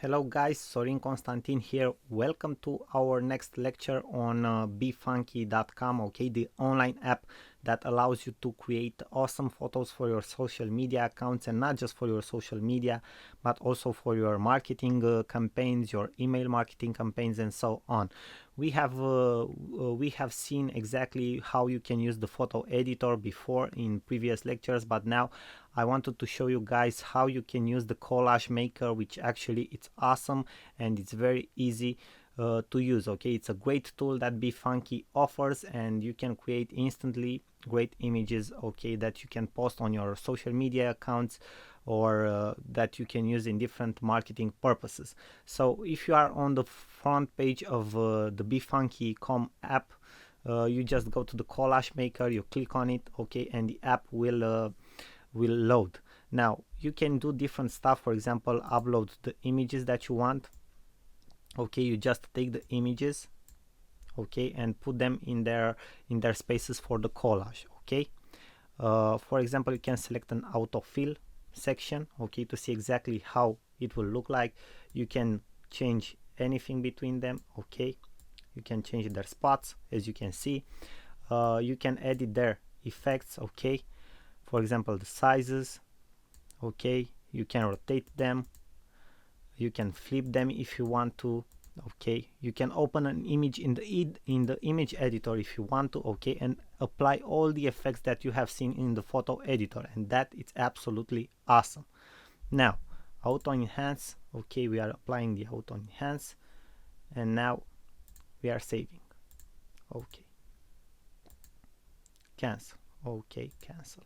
Hello guys, Sorin Constantin here. Welcome to our next lecture on befunky.com, okay, the online app that allows you to create awesome photos for your social media accounts, and not just for your social media, but also for your marketing campaigns, your email marketing campaigns, and so on. We have seen exactly how you can use the photo editor before in previous lectures, but now I wanted to show you guys how you can use the collage maker, which actually it's awesome and it's very easy to use. Okay, it's a great tool that Befunky offers, and you can create instantly great images, okay, that you can post on your social media accounts, or that you can use in different marketing purposes. So if you are on the front page of the Befunky.com app, you just go to the collage maker, you click on it, okay, and the app will load. Now you can do different stuff. For example, upload the images that you want. Okay, you just take the images, okay, and put them in their spaces for the collage. Okay, for example, you can select an autofill section, okay, to see exactly how it will look like. You can change anything between them, okay, you can change their spots, as you can see. You can edit their effects, okay, for example, the sizes, okay, you can rotate them, you can flip them if you want to, okay, you can open an image in the image editor if you want to, okay, and apply all the effects that you have seen in the photo editor, and that it's absolutely awesome. Now auto enhance, okay, we are applying the auto enhance, and now we are saving, okay, cancel, okay, cancel.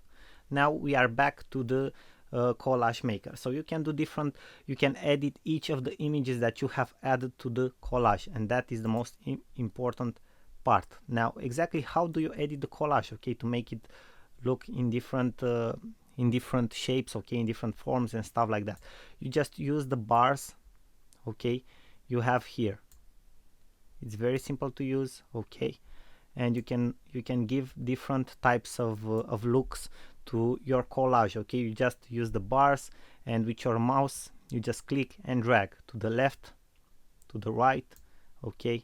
Now we are back to the collage maker. So you can do different, you can edit each of the images that you have added to the collage, and that is the most important part. Now exactly how do you edit the collage, okay, to make it look in different shapes, okay, in different forms and stuff like that? You just use the bars, okay, you have here. It's very simple to use, okay, and you can give different types of looks to your collage, okay. You just use the bars, and with your mouse you just click and drag to the left, to the right, okay,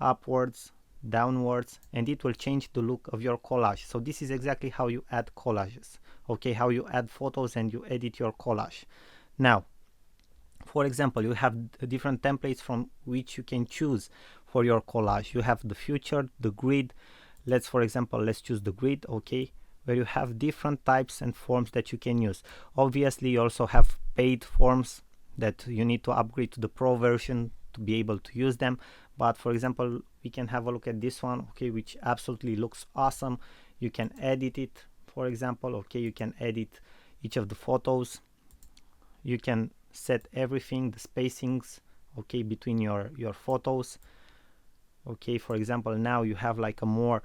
upwards, downwards, and it will change the look of your collage. So this is exactly how you add collages, okay, how you add photos and you edit your collage. Now for example, you have different templates from which you can choose for your collage. You have the future, the grid. Let's choose the grid, okay, where you have different types and forms that you can use. Obviously you also have paid forms that you need to upgrade to the pro version to be able to use them. But for example, we can have a look at this one, okay, which absolutely looks awesome. You can edit it, for example, okay, you can edit each of the photos, you can set everything, the spacings, okay, between your photos, okay. For example, now you have like a more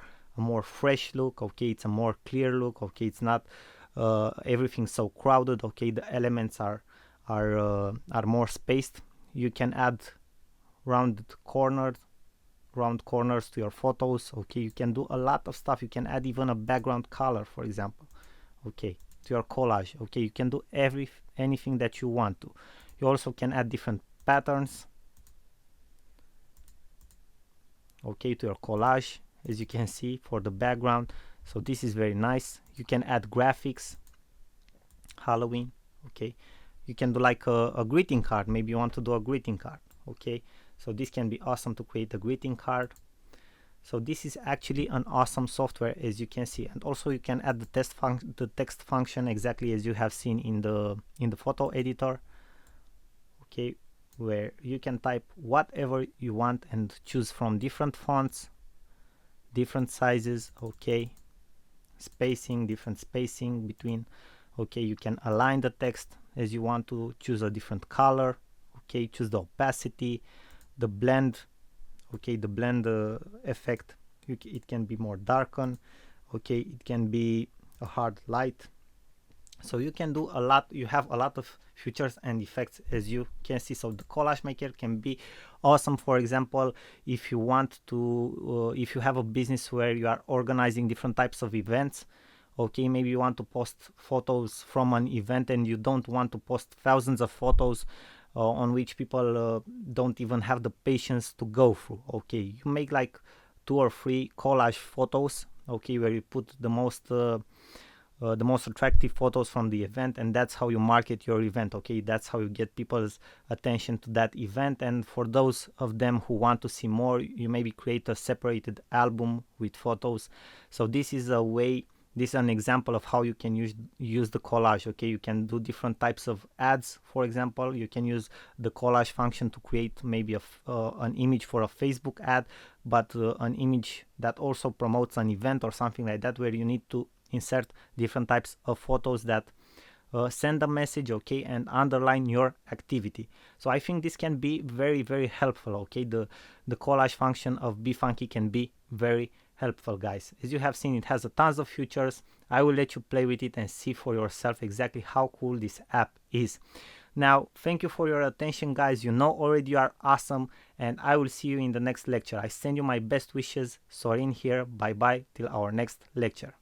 fresh look, okay, it's a more clear look, okay, it's not everything so crowded, okay, the elements are more spaced. You can add round corners to your photos, okay, you can do a lot of stuff. You can add even a background color, for example, okay, to your collage, okay. You can do anything that you want to. You also can add different patterns, okay, to your collage, as you can see, for the background. So this is very nice. You can add graphics, Halloween, okay. You can do like a greeting card. Maybe you want to do a greeting card, okay, so this can be awesome to create a greeting card. So this is actually an awesome software, as you can see. And also you can add the text function exactly as you have seen in the photo editor, okay, where you can type whatever you want and choose from different fonts, different sizes, okay, spacing, different spacing between, okay. You can align the text as you want to, choose a different color, okay, choose the opacity, the blend, okay, the blend effect. It can be more darken, okay, it can be a hard light. So you can do a lot. You have a lot of features and effects, as you can see. So the collage maker can be awesome. For example, if you want to if you have a business where you are organizing different types of events, Okay, maybe you want to post photos from an event and you don't want to post thousands of photos on which people don't even have the patience to go through. Okay, you make like 2 or 3 collage photos, okay, where you put the most attractive photos from the event, and that's how you market your event. Okay, that's how you get people's attention to that event. And for those of them who want to see more, you maybe create a separated album with photos. So this is a way, this is an example of how you can use the collage. Okay, you can do different types of ads. For example, you can use the collage function to create maybe an image for a Facebook ad, but an image that also promotes an event or something like that, where you need to insert different types of photos that send a message, okay, and underline your activity. So I think this can be very, very helpful. Okay, the collage function of Befunky can be very helpful, guys. As you have seen, it has a tons of features. I will let you play with it and see for yourself exactly how cool this app is. Now, thank you for your attention, guys. You know already you are awesome, and I will see you in the next lecture. I send you my best wishes. Sorin here. Bye bye till our next lecture.